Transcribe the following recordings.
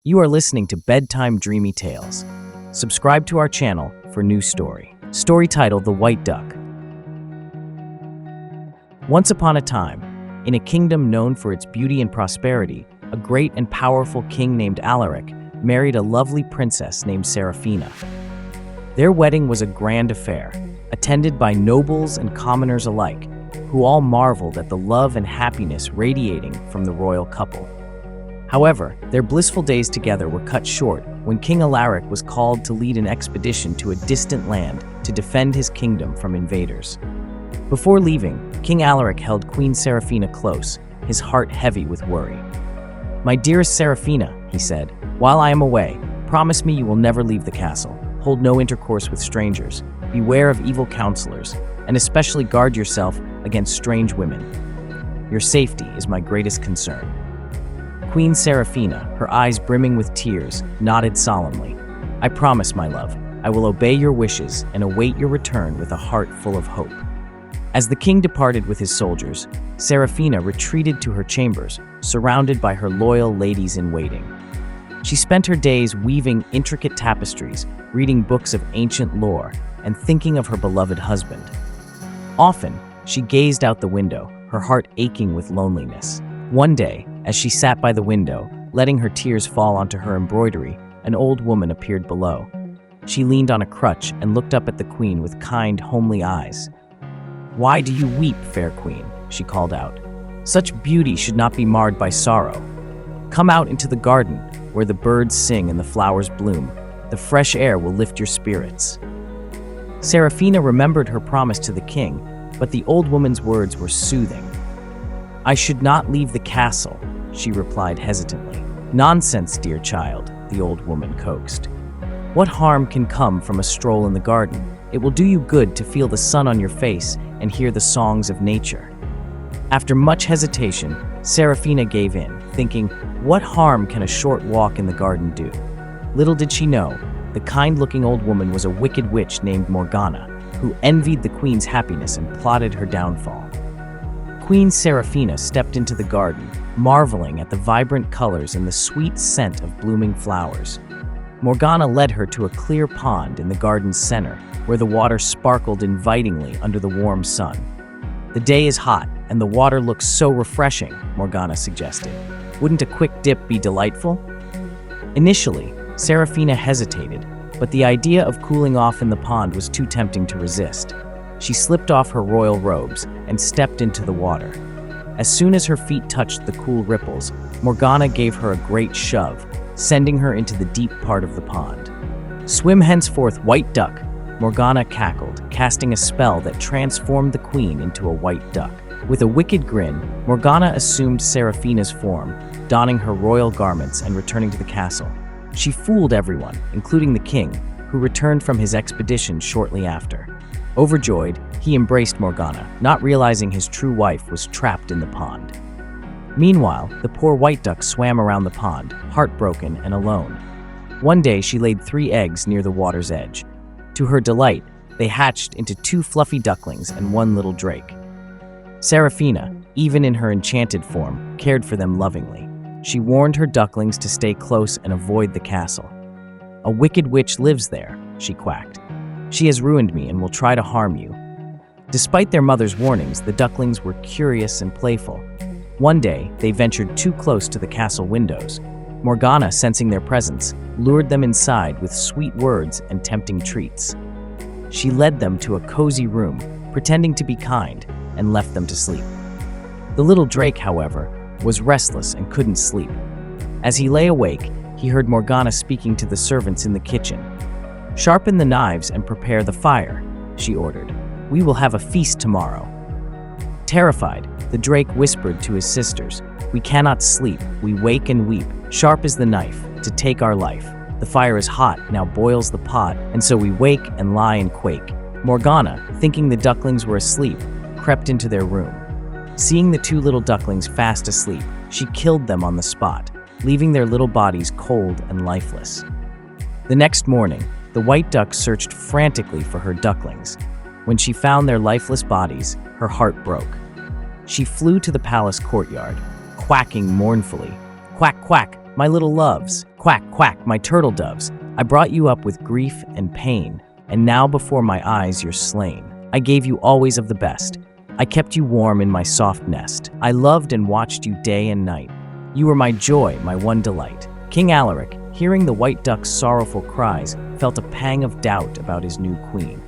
You are listening to Bedtime Dreamy Tales. Subscribe to our channel for new story. Story titled The White Duck. Once upon a time, in a kingdom known for its beauty and prosperity, a great and powerful king named Alaric married a lovely princess named Seraphina. Their wedding was a grand affair, attended by nobles and commoners alike, who all marveled at the love and happiness radiating from the royal couple. However, their blissful days together were cut short when King Alaric was called to lead an expedition to a distant land to defend his kingdom from invaders. Before leaving, King Alaric held Queen Seraphina close, his heart heavy with worry. "My dearest Seraphina," he said, "while I am away, promise me you will never leave the castle, hold no intercourse with strangers, beware of evil counselors, and especially guard yourself against strange women. Your safety is my greatest concern." Queen Seraphina, her eyes brimming with tears, nodded solemnly. "I promise, my love, I will obey your wishes and await your return with a heart full of hope." As the king departed with his soldiers, Seraphina retreated to her chambers, surrounded by her loyal ladies-in-waiting. She spent her days weaving intricate tapestries, reading books of ancient lore, and thinking of her beloved husband. Often, she gazed out the window, her heart aching with loneliness. One day, as she sat by the window, letting her tears fall onto her embroidery, an old woman appeared below. She leaned on a crutch and looked up at the queen with kind, homely eyes. "Why do you weep, fair queen?" she called out. "Such beauty should not be marred by sorrow. Come out into the garden, where the birds sing and the flowers bloom. The fresh air will lift your spirits." Seraphina remembered her promise to the king, but the old woman's words were soothing. "I should not leave the castle," she replied hesitantly. "Nonsense, dear child," the old woman coaxed. "What harm can come from a stroll in the garden? It will do you good to feel the sun on your face and hear the songs of nature." After much hesitation, Seraphina gave in, thinking, what harm can a short walk in the garden do? Little did she know, the kind-looking old woman was a wicked witch named Morgana, who envied the queen's happiness and plotted her downfall. Queen Seraphina stepped into the garden, marveling at the vibrant colors and the sweet scent of blooming flowers. Morgana led her to a clear pond in the garden's center, where the water sparkled invitingly under the warm sun. "The day is hot, and the water looks so refreshing," Morgana suggested. "Wouldn't a quick dip be delightful?" Initially, Seraphina hesitated, but the idea of cooling off in the pond was too tempting to resist. She slipped off her royal robes and stepped into the water. As soon as her feet touched the cool ripples, Morgana gave her a great shove, sending her into the deep part of the pond. "Swim henceforth, white duck," Morgana cackled, casting a spell that transformed the queen into a white duck. With a wicked grin, Morgana assumed Seraphina's form, donning her royal garments and returning to the castle. She fooled everyone, including the king, who returned from his expedition shortly after. Overjoyed, he embraced Morgana, not realizing his true wife was trapped in the pond. Meanwhile, the poor white duck swam around the pond, heartbroken and alone. One day, she laid 3 eggs near the water's edge. To her delight, they hatched into 2 fluffy ducklings and 1 little drake. Seraphina, even in her enchanted form, cared for them lovingly. She warned her ducklings to stay close and avoid the castle. "A wicked witch lives there," she quacked. "She has ruined me and will try to harm you." Despite their mother's warnings, the ducklings were curious and playful. One day, they ventured too close to the castle windows. Morgana, sensing their presence, lured them inside with sweet words and tempting treats. She led them to a cozy room, pretending to be kind, and left them to sleep. The little drake, however, was restless and couldn't sleep. As he lay awake, he heard Morgana speaking to the servants in the kitchen. "Sharpen the knives and prepare the fire," she ordered. "We will have a feast tomorrow." Terrified, the drake whispered to his sisters, "We cannot sleep, we wake and weep. Sharp is the knife, to take our life. The fire is hot, now boils the pot, and so we wake and lie and quake." Morgana, thinking the ducklings were asleep, crept into their room. Seeing the 2 little ducklings fast asleep, she killed them on the spot, leaving their little bodies cold and lifeless. The next morning, the white duck searched frantically for her ducklings. When she found their lifeless bodies, her heart broke. She flew to the palace courtyard, quacking mournfully. "Quack, quack, my little loves, quack, quack, my turtle doves. I brought you up with grief and pain, and now before my eyes you're slain. I gave you always of the best. I kept you warm in my soft nest. I loved and watched you day and night. You were my joy, my one delight. King Alaric, hearing the white duck's sorrowful cries, felt a pang of doubt about his new queen.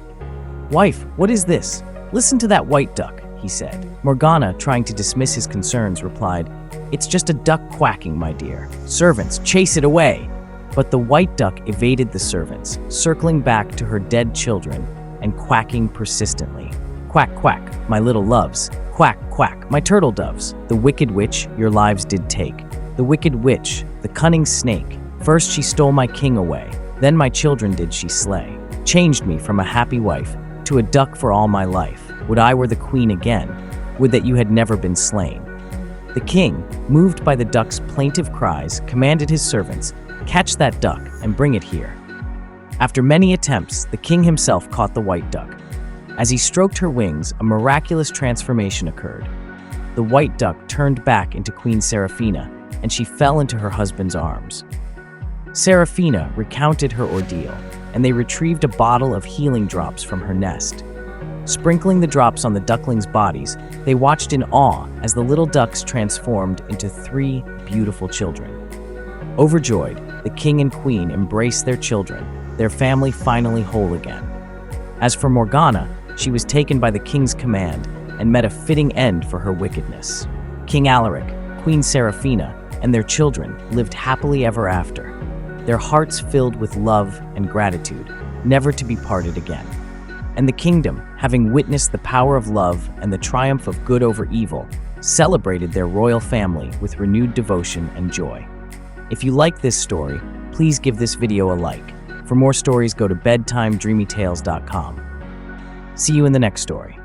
"Wife, what is this? Listen to that white duck," he said. Morgana, trying to dismiss his concerns, replied, "It's just a duck quacking, my dear. Servants, chase it away!" But the white duck evaded the servants, circling back to her dead children and quacking persistently. "Quack, quack, my little loves. Quack, quack, my turtle doves. The wicked witch your lives did take. The wicked witch, the cunning snake. First she stole my king away, then my children did she slay. Changed me from a happy wife to a duck for all my life. Would I were the queen again. Would that you had never been slain." The king, moved by the duck's plaintive cries, commanded his servants, "Catch that duck and bring it here." After many attempts, the king himself caught the white duck. As he stroked her wings, a miraculous transformation occurred. The white duck turned back into Queen Seraphina, and she fell into her husband's arms. Seraphina recounted her ordeal, and they retrieved a bottle of healing drops from her nest. Sprinkling the drops on the ducklings' bodies, they watched in awe as the little ducks transformed into 3 beautiful children. Overjoyed, the king and queen embraced their children, their family finally whole again. As for Morgana, she was taken by the king's command and met a fitting end for her wickedness. King Alaric, Queen Seraphina, and their children lived happily ever after, their hearts filled with love and gratitude, never to be parted again. And the kingdom, having witnessed the power of love and the triumph of good over evil, celebrated their royal family with renewed devotion and joy. If you like this story, please give this video a like. For more stories, go to bedtimedreamytales.com. See you in the next story.